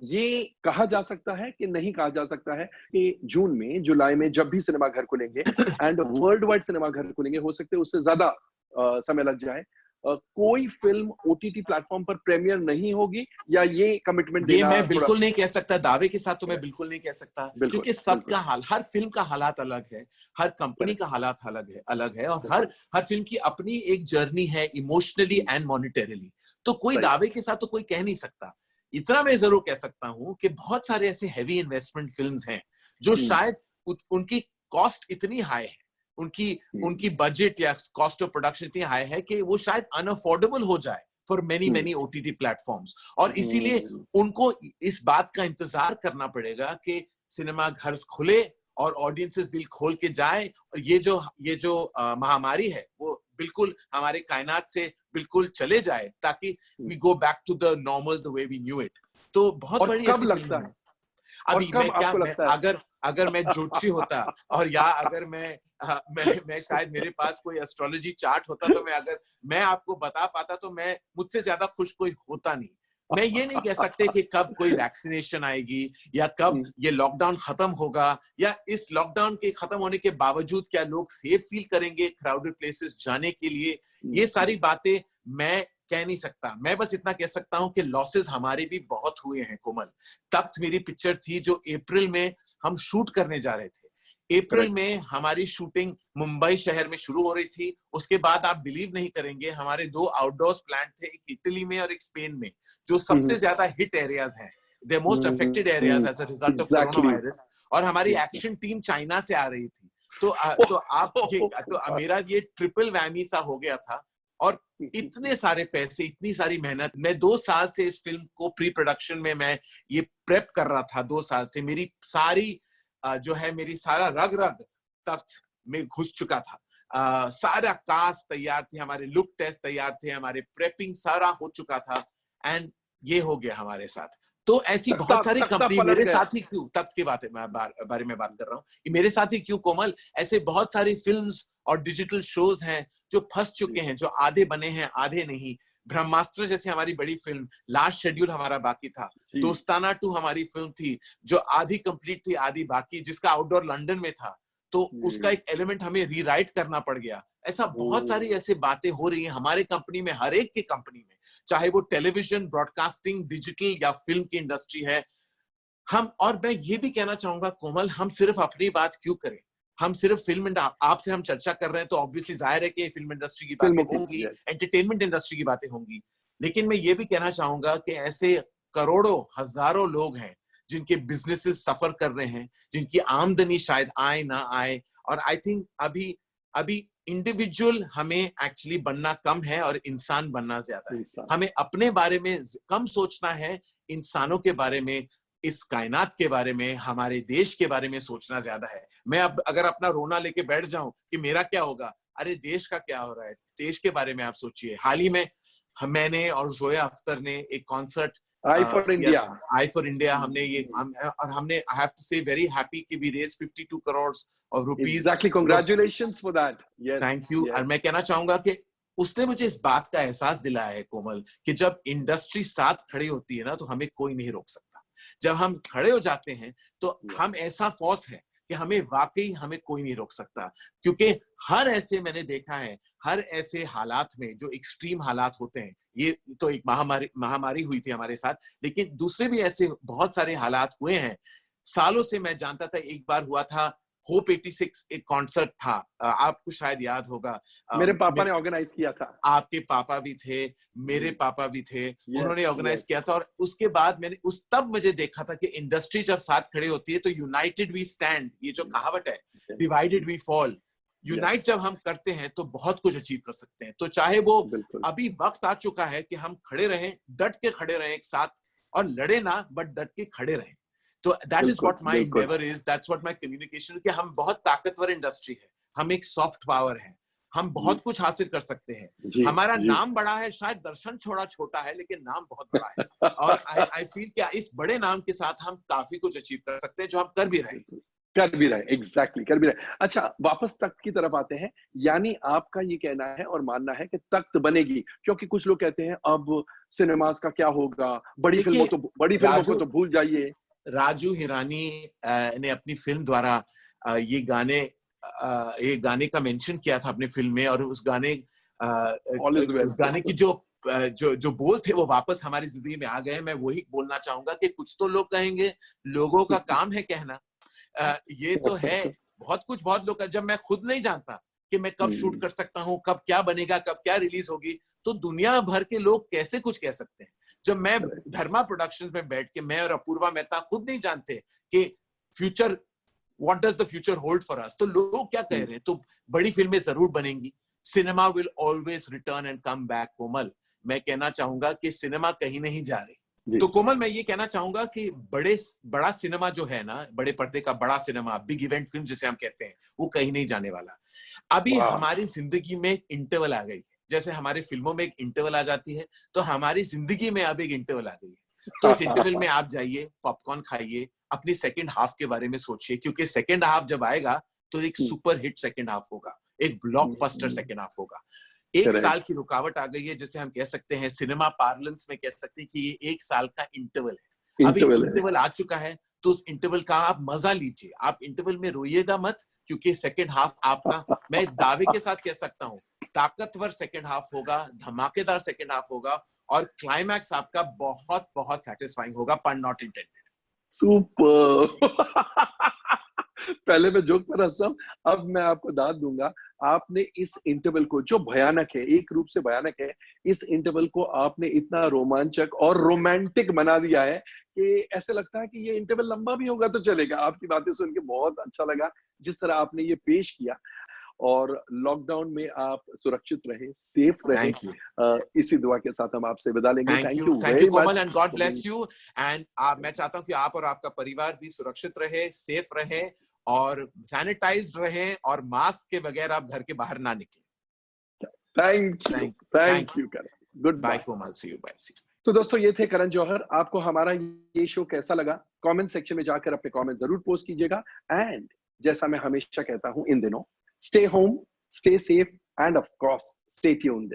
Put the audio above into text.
ये कहा जा सकता है कि नहीं कहा जा सकता है कि जून में, जुलाई में जब भी सिनेमा घर खुलेंगे एंड वर्ल्ड वाइड सिनेमा घर खुलेंगे, हो सकता है उससे ज़्यादा समय लग जाए। कोई फ़िल्म ओटीटी प्लेटफ़ॉर्म पर प्रीमियर नहीं होगी या ये कमिटमेंट ये देना मैं थोड़ा बिल्कुल नहीं कह सकता, दावे के साथ तो मैं बिल्कुल नहीं कह सकता, बिल्कुल, क्योंकि बिल्कुल, सबका हाल, हर फिल्म का हालात अलग है, हर कंपनी करेक्ट, का हालात अलग है, और बिल्कुल, हर फिल्म की अपनी एक जर्नी है, इमोशनली हुँ, एंड मॉनेटरीली। तो कोई सही बात, दावे के साथ तो कोई कह नहीं सकता। इतना मैं जरूर कह सकता हूं कि बहुत सारे ऐसे हैवी इन्वेस्टमेंट फिल्म्स हैं जो हुँ, शायद उनकी कॉस्ट इतनी हाई है, उनकी हुँ, उनकी बजट या कॉस्ट ऑफ प्रोडक्शन इतनी हाई है कि वो शायद अनअफोर्डेबल हो जाए for many hmm, many OTT platforms, और इसीलिए हुँ, उनको इस बात का इंतजार करना पड़ेगा कि सिनेमा घर खुले और ऑडियंसेस दिल खोल के जाए, और ये जो महामारी है वो बिल्कुल हमारे कायनात से बिल्कुल चले जाए, ताकि हुँ। We go back to the normal the way we knew it. तो बहुत और बड़ी कब ऐसी फिल्म लगता है। है और अभी कब आपको मैं लगता है? अगर अगर मैं ज्योतिषी होता, और या अगर मैं शायद मेरे पास कोई एस्ट्रोलॉजी चार्ट होता, तो मैं आपको बता पाता, तो मैं मुझसे ज्यादा खुश कोई होता नहीं। मैं ये नहीं कह सकते कि कब कोई वैक्सीनेशन आएगी या कब हुँ, ये लॉकडाउन खत्म होगा, या इस लॉकडाउन के खत्म होने के बावजूद क्या लोग सेफ फील करेंगे क्राउडेड प्लेसेस जाने के लिए। हुँ, ये हुँ, सारी बातें मैं कह नहीं सकता। मैं बस इतना कह सकता हूं कि लॉसेस हमारे भी बहुत हुए हैं कोमल। तख्त मेरी पिक्चर थी जो अप्रैल में हम शूट करने जा रहे थे। अप्रैल करेक्ट। में हमारी शूटिंग मुंबई शहर में शुरू हो रही थी। उसके बाद आप बिलीव नहीं करेंगे, हमारे 2 आउटडोर्स प्लांट थे, एक इटली में और एक स्पेन में, जो हुँ, सबसे हुँ, ज्यादा हिट एरियाज हैं, the most hmm, affected areas hmm, as a result of corona exactly, virus. और हमारी एग्ज़ैक्टली। एक्शन टीम चाइना से आ रही थी। तो आप ये तो ओह! मेरा ये ट्रिपल वैमी सा हो गया था। और इतने सारे पैसे, इतनी सारी मेहनत, मैं 2 साल से इस फिल्म को प्री प्रोडक्शन में मैं ये प्रेप कर रहा था। 2 साल से मेरी सारी जो है, मेरी सारा रग रग तख्त में घुस चुका था। सारा कास्ट तैयार थे, हमारे लुक टेस्ट तैयार थे, हमारे प्रेपिंग सारा हो चुका था, एंड ये हो गया हमारे साथ। तो ऐसी तख्ता बहुत सारी तख्ता कंपनी, पलट मेरे गया। साथ ही क्यों, तख्त के बारे में बात कर रहा हूँ, ये मेरे साथ ही क्यों कोमल, ऐसे बहुत सारी फिल्म्स और डिजिटल शोज हैं जो फंस जी, चुके हैं, जो आधे बने हैं आधे नहीं। ब्रह्मास्त्र जैसी हमारी बड़ी फिल्म, लास्ट शेड्यूल हमारा बाकी था। जी, दोस्ताना 2 हमारी फिल्म थी जो आधी कंप्लीट थी आधी बाकी, जिसका आउटडोर लंदन में था, तो उसका जी, एक एलिमेंट हमें रीराइट करना पड़ गया। ऐसा बहुत सारी ओह! ऐसे बातें हो रही हैं हमारे कंपनी में, हर एक की कंपनी में, चाहे वो टेलीविजन, ब्रॉडकास्टिंग, डिजिटल या फिल्म की इंडस्ट्री है। हम, और मैं ये भी कहना चाहूंगा कोमल, हम सिर्फ अपनी बात क्यों करें, हम सिर्फ फिल्म आपसे हम चर्चा कर रहे हैं, तो ऑब्वियसली जाहिर है कि फिल्म इंडस्ट्री की बातें फ़िल्मों की होंगी, यस, एंटरटेनमेंट इंडस्ट्री की बातें होंगी। लेकिन मैं ये भी कहना चाहूंगा कि ऐसे करोड़ों हजारों लोग हैं जिनके बिजनेसेस सफर कर रहे हैं, जिनकी आमदनी शायद आए ना आए। और आई थिंक अभी अभी इंडिविजुअल हमें एक्चुअली बनना कम है और इंसान बनना ज्यादा है। इंसान, हमें अपने बारे में कम सोचना है, इंसानों के बारे में, इस कायनात के बारे में, हमारे देश के बारे में सोचना ज्यादा है। मैं अब अगर अपना रोना लेके बैठ जाऊं कि मेरा क्या होगा, अरे देश का क्या हो रहा है, देश के बारे में आप सोचिए। हाल ही में मैंने और जोया अख्तर ने एक कॉन्सर्ट आई फॉर किया इंडिया। था, I for India. Hmm, hmm, और हमने, I have to say very happy कि we raise 52 crore of rupees. Exactly congratulations for that. Yes, thank you. और यस, मैं कहना चाहूंगा कि उसने मुझे इस बात का एहसास दिलाया है कोमल, कि जब इंडस्ट्री साथ खड़ी होती है ना, तो हमें कोई नहीं रोक सकता। जब हम खड़े हो जाते हैं तो यस, हम ऐसा फोर्स है कि हमें वाकई, हमें कोई नहीं रोक सकता। क्योंकि हर ऐसे, मैंने देखा है, हर ऐसे हालात में जो एक्सट्रीम हालात होते हैं, ये तो एक महामारी हुई थी हमारे साथ, लेकिन दूसरे भी ऐसे बहुत सारे हालात हुए हैं। सालों से मैं जानता था, एक बार हुआ था होप 86 एक कॉन्सर्ट था, आपको शायद याद होगा। मेरे पापा मेरे ने ऑर्गेनाइज़ किया था। आपके पापा भी थे, मेरे हुँ, पापा भी थे, यस, उन्होंने ऑर्गेनाइज यस, किया था। और उसके बाद मैंने तब मुझे देखा था कि इंडस्ट्री जब साथ खड़ी होती है तो यूनाइटेड वी स्टैंड, ये जो कहावत है, yes, divided we fall. Yes, unite जब हम करते हैं तो बहुत कुछ अचीव कर सकते हैं। तो चाहे वो, बिल्कुल, अभी वक्त आ चुका है कि हम खड़े रहें, डट के खड़े रहें एक साथ, और लड़े ना, बट डट के खड़े रहें। तो दैट इज बिल्कुल, व्हाट माय बिल्कुल। Endeavour is, that's what my communication, कि हम बहुत ताकतवर इंडस्ट्री है, हम एक सॉफ्ट पावर है, हम जी, बहुत कुछ हासिल कर सकते हैं। जी, हमारा जी। नाम बड़ा है, शायद दर्शन छोड़ा छोटा है, लेकिन नाम बहुत बड़ा है। और आई आई फील कि इस बड़े नाम के साथ हम काफी कुछ अचीव कर सकते हैं, जो हम कर भी रहे हैं। बिल्कुल। कर भी रहे, एग्जैक्टली कर भी रहे। अच्छा, वापस तख्त की तरफ आते हैं। यानी आपका ये कहना है और मानना है कि तख्त बनेगी, क्योंकि कुछ लोग कहते हैं अब सिनेमास का क्या होगा, देखिए, बड़ी फिल्मों को राजू तो भूल जाइए। राजू हिरानी ने अपनी फिल्म द्वारा ये गाने का मेंशन किया था अपनी फिल्म में, और ऑल इज वेल। उस गाने की जो बोल थे वो वापस हमारी जिंदगी में आ गए। मैं वही बोलना चाहूंगा कि कुछ तो लोग कहेंगे, लोगों का काम है कहना। ये तो है, बहुत लोग जब मैं खुद नहीं जानता कि मैं कब शूट कर सकता हूँ, कब क्या बनेगा, कब क्या रिलीज होगी, तो दुनिया भर के लोग कैसे कुछ कह सकते हैं। जब मैं धर्मा प्रोडक्शंस में बैठ के, मैं और अपूर्वा मेहता खुद नहीं जानते कि future, what does the future hold for us, तो लोग क्या कह रहे हैं। तो बड़ी फिल्में जरूर बनेंगी, cinema will always return and come back. Komal, मैं कहना चाहूंगा कि सिनेमा कहीं नहीं जा रही। तो कोमल, मैं ये कहना चाहूंगा कि बड़ा सिनेमा जो है ना, बड़े पर्दे का बड़ा सिनेमा, बिग इवेंट फिल्म जिसे हम कहते हैं, वो कहीं नहीं जाने वाला। अभी हमारी जिंदगी में एक इंटरवल आ गई है, जैसे हमारी फिल्मों में एक इंटरवल आ जाती है, तो हमारी जिंदगी में अब एक इंटरवल आ गई है। तो इस इंटरवल में आप जाइए, पॉपकॉर्न खाइए, अपनी सेकंड हाफ के बारे में सोचिए, क्योंकि सेकंड हाफ जब आएगा तो एक सुपर हिट सेकंड हाफ होगा, एक ब्लॉकबस्टर सेकंड हाफ होगा। एक साल की रुकावट आ गई है, जैसे हम कह सकते हैं, सिनेमा पार्लेंस में कह सकते हैं कि ये एक साल का इंटरवल है। अभी इंटरवल आ चुका है, तो उस इंटरवल का आप मजा लीजिए। आप इंटरवल में रोइएगा मत, क्योंकि सेकंड हाफ आपका, मैं दावे के साथ कह सकता हूँ, ताकतवर सेकंड हाफ होगा, धमाकेदार सेकंड हाफ होगा, और क्लाइमैक्स आपका बहुत बहुत सैटिस्फाइंग होगा, पन नॉट इंटेंडेड। सुपर। पहले मैं जोक पर हंसता हूँ, अब मैं आपको दाद दूंगा। आपने इस इंटरवल को, जो भयानक है, एक रूप से भयानक है, इस इंटरवल को आपने इतना रोमांचक और रोमांटिक बना दिया है कि ऐसे लगता है कि ये इंटरवल लंबा भी होगा तो चलेगा। आपकी बातें सुन के बहुत अच्छा लगा, जिस तरह आपने ये पेश किया। और लॉकडाउन में आप सुरक्षित रहे, सेफ रहे, थैंक यू, इसी दुआ के साथ हम आपसे विदा लेंगे। Thank thank you, you thank you very Komal, much. And God bless you. And मैं चाहता हूं कि आप और आपका परिवार भी सुरक्षित रहे, सेफ रहे, और सैनिटाइज्ड रहे, और मास्क के बगैर आप घर के बाहर ना निकलें। Thank you Karan, good bye bye. Komal, see you, bye, see you. तो दोस्तों, ये थे करण जौहर। आपको हमारा ये शो कैसा लगा, कमेंट सेक्शन में जाकर अपने कमेंट जरूर पोस्ट कीजिएगा। एंड जैसा मैं हमेशा कहता हूं इन दिनों, stay home, stay safe, end of course stay tuned.